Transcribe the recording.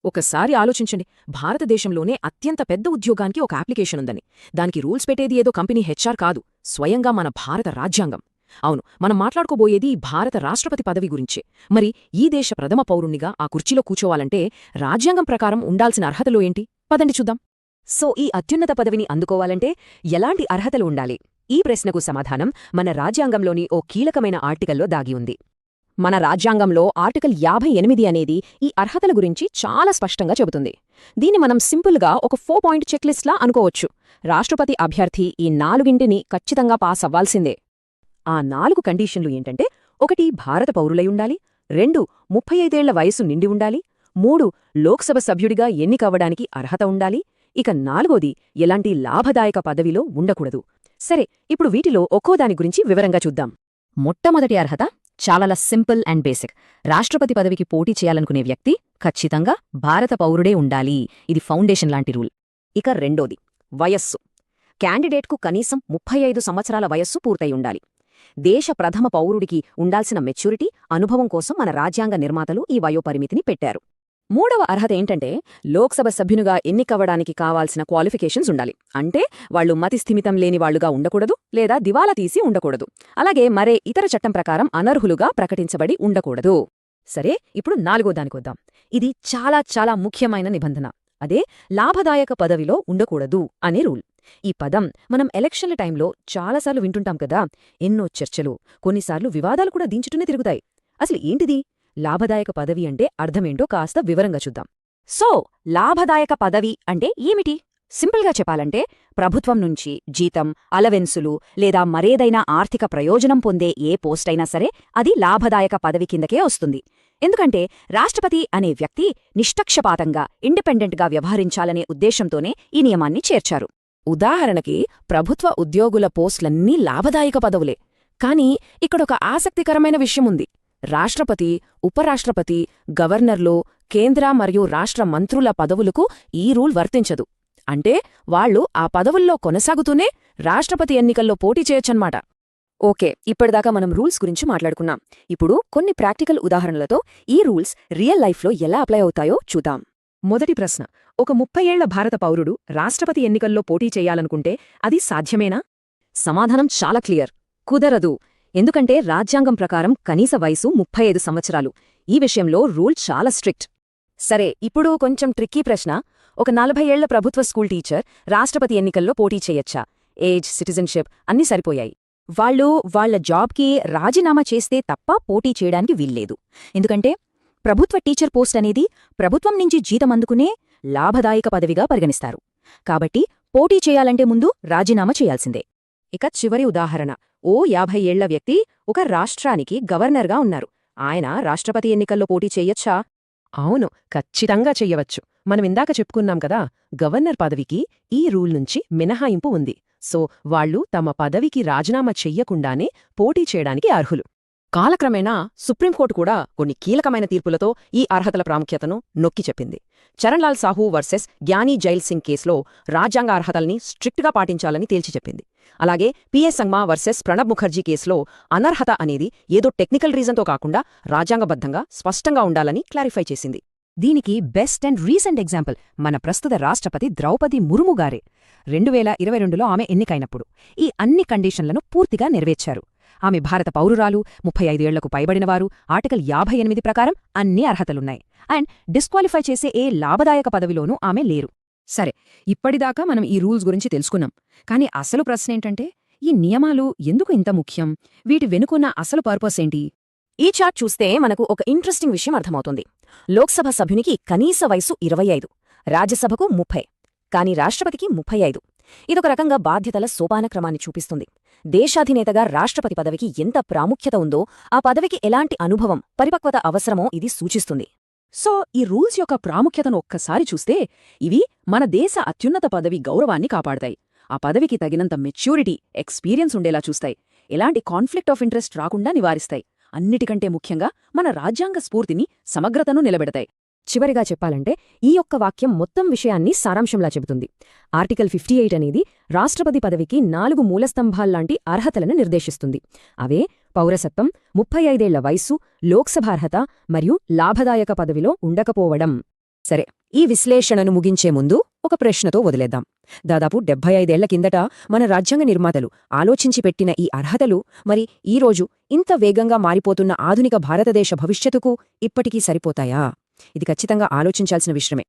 ఒకసారి ఆలోచించండి, భారతదేశంలోనే అత్యంత పెద్ద ఉద్యోగానికి ఒక అప్లికేషన్ ఉందని. దానికి రూల్స్ పెట్టేది ఏదో కంపెనీ హెచ్ఆర్ కాదు, స్వయంగా మన భారత రాజ్యాంగం. అవును, మనం మాట్లాడుకోబోయేది భారత రాష్ట్రపతి పదవి గురించే. మరి ఈ దేశ ప్రథమ పౌరుణ్ణిగా ఆ కుర్చీలో కూచోవాలంటే రాజ్యాంగం ప్రకారం ఉండాల్సిన అర్హతలు ఏంటి? పదండి చూద్దాం. సో ఈ అత్యున్నత పదవిని అందుకోవాలంటే ఎలాంటి అర్హతలు ఉండాలి? ఈ ప్రశ్నకు సమాధానం మన రాజ్యాంగంలోని ఓ కీలకమైన ఆర్టికల్లో దాగి ఉంది. మన రాజ్యాంగంలో ఆర్టికల్ 58 అనేది ఈ అర్హతల గురించి చాలా స్పష్టంగా చెబుతుంది. దీన్ని మనం సింపుల్గా ఒక 4 పాయింట్ చెక్లిస్ట్లా అనుకోవచ్చు. రాష్ట్రపతి అభ్యర్థి ఈ 4ంటిని ఖచ్చితంగా పాస్ అవ్వాల్సిందే. ఆ 4 కండీషన్లు ఏంటంటే: 1 భారత పౌరులై ఉండాలి, 2 35 ఏళ్ల వయసు నిండి ఉండాలి, 3 లోక్సభ సభ్యుడిగా ఎన్నికవ్వడానికి అర్హత ఉండాలి, ఇక 4ది ఎలాంటి లాభదాయక పదవిలో ఉండకూడదు. సరే, ఇప్పుడు వీటిలో ఒక్కోదాని గురించి వివరంగా చూద్దాం. మొట్టమొదటి అర్హత చాలా సింపుల్ అండ్ బేసిక్. రాష్ట్రపతి పదవికి పోటీ చేయాలనుకునే వ్యక్తి ఖచ్చితంగా భారత పౌరుడే ఉండాలి. ఇది ఫౌండేషన్ లాంటి రూల్. ఇక రెండోది వయస్సు. క్యాండిడేట్కు కనీసం 35 సంవత్సరాల వయస్సు పూర్తయి ఉండాలి. దేశ ప్రథమ పౌరుడికి ఉండాల్సిన మెచ్యూరిటీ, అనుభవం కోసం మన రాజ్యాంగ నిర్మాతలు ఈ వయోపరిమితిని పెట్టారు. మూడవ అర్హత ఏంటంటే, లోక్సభ సభ్యునిగా ఎన్నికవ్వడానికి కావాల్సిన క్వాలిఫికేషన్స్ ఉండాలి. అంటే వాళ్లు మతిస్థిమితం లేని వాళ్లుగా ఉండకూడదు, లేదా దివాలా తీసి ఉండకూడదు, అలాగే మరే ఇతర చట్టం ప్రకారం అనర్హులుగా ప్రకటించబడి ఉండకూడదు. సరే, ఇప్పుడు 4వ దానికొద్దాం. ఇది చాలా చాలా ముఖ్యమైన నిబంధన. అదే లాభదాయక పదవిలో ఉండకూడదు అనే రూల్. ఈ పదం మనం ఎలక్షన్ల టైంలో చాలాసార్లు వింటుంటాం కదా. ఎన్నో చర్చలు, కొన్నిసార్లు వివాదాలు కూడా దించుతూనే తిరుగుతాయి. అసలు ఏంటిది లాభదాయక పదవి అంటే? అర్థమేంటో కాస్త వివరంగా చూద్దాం. సో లాభదాయక పదవి అంటే ఏమిటి? సింపుల్గా చెప్పాలంటే, ప్రభుత్వం నుంచి జీతం, అలవెన్సులు లేదా మరేదైనా ఆర్థిక ప్రయోజనం పొందే ఏ పోస్టైనా సరే అది లాభదాయక పదవి కిందకే వస్తుంది. ఎందుకంటే రాష్ట్రపతి అనే వ్యక్తి నిష్పక్షపాతంగా, ఇండిపెండెంట్గా వ్యవహరించాలనే ఉద్దేశంతోనే ఈ నియమాన్ని చేర్చారు. ఉదాహరణకి, ప్రభుత్వ ఉద్యోగుల పోస్టులన్నీ లాభదాయక పదవులే. కానీ ఇక్కడొక ఆసక్తికరమైన విషయముంది. రాష్ట్రపతి, ఉపరాష్ట్రపతి, గవర్నర్లు, కేంద్ర మరియు రాష్ట్ర మంత్రుల పదవులకు ఈ రూల్ వర్తించదు. అంటే వాళ్లు ఆ పదవుల్లో కొనసాగుతూనే రాష్ట్రపతి ఎన్నికల్లో పోటీ చేయొచ్చన్నమాట. ఓకే, ఇప్పటిదాకా మనం రూల్స్ గురించి మాట్లాడుకున్నాం. ఇప్పుడు కొన్ని ప్రాక్టికల్ ఉదాహరణలతో ఈ రూల్స్ రియల్ లైఫ్లో ఎలా అప్లై అవుతాయో చూద్దాం. మొదటి ప్రశ్న: ఒక 30 ఏళ్ల భారత పౌరుడు రాష్ట్రపతి ఎన్నికల్లో పోటీ చేయాలనుకుంటే అది సాధ్యమేనా? సమాధానం చాలా క్లియర్: కుదరదు. ఎందుకంటే రాజ్యాంగం ప్రకారం కనీస వయసు 35 సంవత్సరాలు. ఈ విషయంలో రూల్ చాలా స్ట్రిక్ట్. సరే, ఇప్పుడు కొంచెం ట్రిక్కీ ప్రశ్న. ఒక 40 ఏళ్ల ప్రభుత్వ స్కూల్ టీచర్ రాష్ట్రపతి ఎన్నికల్లో పోటీ చేయొచ్చా? ఏజ్, సిటిజన్షిప్ అన్నీ సరిపోయాయి. వాళ్లు వాళ్ల జాబ్కి రాజీనామా చేస్తే తప్ప పోటీ చేయడానికి వీల్లేదు. ఎందుకంటే ప్రభుత్వ టీచర్ పోస్ట్ అనేది ప్రభుత్వం నుంచి జీతం అందుకునే లాభదాయక పదవిగా పరిగణిస్తారు. కాబట్టి పోటీ చేయాలంటే ముందు రాజీనామా చేయాల్సిందే. ఇక చివరి ఉదాహరణ: ఓ 50 ఏళ్ల వ్యక్తి ఒక రాష్ట్రానికి గవర్నర్గా ఉన్నారు. ఆయన రాష్ట్రపతి ఎన్నికల్లో పోటీ చెయ్యొచ్చా? అవును, ఖచ్చితంగా చెయ్యవచ్చు. మనమిందాక చెప్పుకున్నాం కదా, గవర్నర్ పదవికి ఈ రూల్ నుంచి మినహాయింపు ఉంది. సో వాళ్లు తమ పదవికి రాజీనామా చెయ్యకుండానే పోటీ చేయడానికి అర్హులు. కాలక్రమేణా సుప్రీంకోర్టు కూడా కొన్ని కీలకమైన తీర్పులతో ఈ అర్హతల ప్రాముఖ్యతను నొక్కి చెప్పింది. చరణ్లాల్ సాహూ వర్సెస్ జ్ఞానీ జైల్ సింగ్ కేసులో రాజ్యాంగ అర్హతల్ని స్ట్రిక్ట్గా పాటించాలని తేల్చి చెప్పింది. అలాగే పిఏ సంగ్మా వర్సెస్ ప్రణబ్ ముఖర్జీ కేసులో అనర్హత అనేది ఏదో టెక్నికల్ రీజన్తో కాకుండా రాజ్యాంగబద్ధంగా స్పష్టంగా ఉండాలని క్లారిఫై చేసింది. దీనికి బెస్ట్ అండ్ రీసెంట్ ఎగ్జాంపుల్ మన ప్రస్తుత రాష్ట్రపతి ద్రౌపది ముర్ము గారే. 2022లో ఆమె ఎన్నికైనప్పుడు ఈ అన్ని కండీషన్లను పూర్తిగా నెరవేర్చారు. ఆమె భారత పౌరురాలు, 35 ఏళ్లకు పైబడినవారు, ఆర్టికల్ 58 ప్రకారం అన్ని అర్హతలున్నాయి. అండ్ డిస్క్వాలిఫై చేసే ఏ లాభదాయక పదవిలోనూ ఆమె లేరు. సరే, ఇప్పటిదాకా మనం ఈ రూల్స్ గురించి తెలుసుకున్నాం. కానీ అసలు ప్రశ్నేంటంటే, ఈ నియమాలు ఎందుకు ఇంత ముఖ్యం? వీటి వెనుకున్న అసలు పర్పస్ ఏంటి? ఈ చార్ట్ చూస్తే మనకు ఒక ఇంట్రెస్టింగ్ విషయం అర్థమవుతుంది. లోక్సభ సభ్యునికి కనీస వయసు 25, రాజ్యసభకు 30, కానీ రాష్ట్రపతికి 35. ఇదొక రకంగా బాధ్యతల సోపానక్రమాన్ని చూపిస్తుంది. దేశాధినేతగా రాష్ట్రపతి పదవికి ఎంత ప్రాముఖ్యత ఉందో, ఆ పదవికి ఎలాంటి అనుభవం, పరిపక్వత అవసరమో ఇది సూచిస్తుంది. సో ఈ రూల్స్ యొక్క ప్రాముఖ్యతను ఒక్కసారి చూస్తే, ఇవి మన దేశ అత్యున్నత పదవి గౌరవాన్ని కాపాడతాయి. ఆ పదవికి తగినంత మెచ్యూరిటీ, ఎక్స్పీరియన్స్ ఉండేలా చూస్తాయి. ఎలాంటి కాన్ఫ్లిక్ట్ ఆఫ్ ఇంట్రెస్ట్ రాకుండా నివారిస్తాయి. అన్నిటికంటే ముఖ్యంగా మన రాజ్యాంగ స్ఫూర్తిని, సమగ్రతను నిలబెడతాయి. చివరిగా చెప్పాలంటే, ఈ ఒక్క వాక్యం మొత్తం విషయాన్ని సారాంశంలా చెబుతుంది. ఆర్టికల్ 58 అనేది రాష్ట్రపతి పదవికి 4 మూలస్తంభాల్లాంటి అర్హతలను నిర్దేశిస్తుంది. అవే పౌరసత్వం, 35 ఏళ్ల వయస్సు, లోక్సభ అర్హత మరియు లాభదాయక పదవిలో ఉండకపోవడం. సరే, ఈ విశ్లేషణను ముగించే ముందు ఒక ప్రశ్నతో వదిలేద్దాం. దాదాపు 75 ఏళ్ల కిందట మన రాజ్యాంగ నిర్మాతలు ఆలోచించి పెట్టిన ఈ అర్హతలు మరి ఈరోజు ఇంత వేగంగా మారిపోతున్న ఆధునిక భారతదేశ భవిష్యత్తుకు ఇప్పటికీ సరిపోతాయా? ఇది ఖచ్చితంగా ఆలోచించాల్సిన విషయమే.